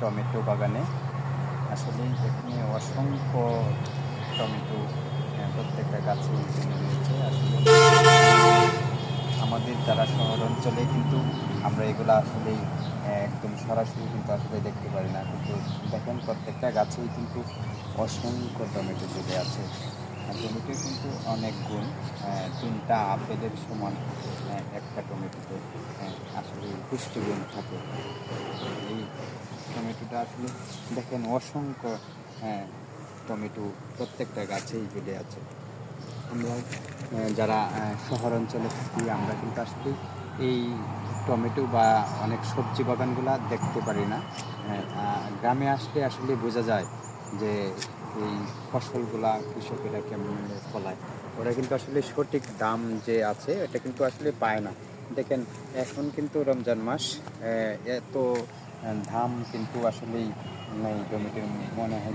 Tomato বাগানে আসলে এখানে অসংখ্য টমেটো প্রত্যেকটা গাছেই জমে রয়েছে। আসলে আমাদের যারা শহর অঞ্চলে কিন্তু আমরা এগুলো আসলেই একদম সরাসরি কিন্তু আসলে দেখতে পারি না, কিন্তু দেখেন প্রত্যেকটা গাছেই কিন্তু অসংখ্য টমেটো জমে আছে। টমেটোর কিন্তু অনেক গুণ, 3টা আপেলের সমান একটা টমেটোতে আসলে পুষ্টিগুণ থাকে। এই টমেটোটা আসলে দেখেন অসংখ্য টমেটো প্রত্যেকটা গাছেই ঝুলে আছে। আমরা যারা শহর অঞ্চলে থাকি আমরা কিন্তু আসলে এই টমেটো বা অনেক সবজি বাগানগুলা দেখতে পারি না। গ্রামে আসলে আসলে বোঝা যায় যে এই ফসলগুলা কৃষকেরা কেমনে ফলায়। ওরা কিন্তু আসলে সঠিক দাম যে আছে এটা কিন্তু আসলে পায় না। দেখেন এখন কিন্তু রমজান মাস, এত দাম কিন্তু আসলেই নেই টমেটোর, মনে হয়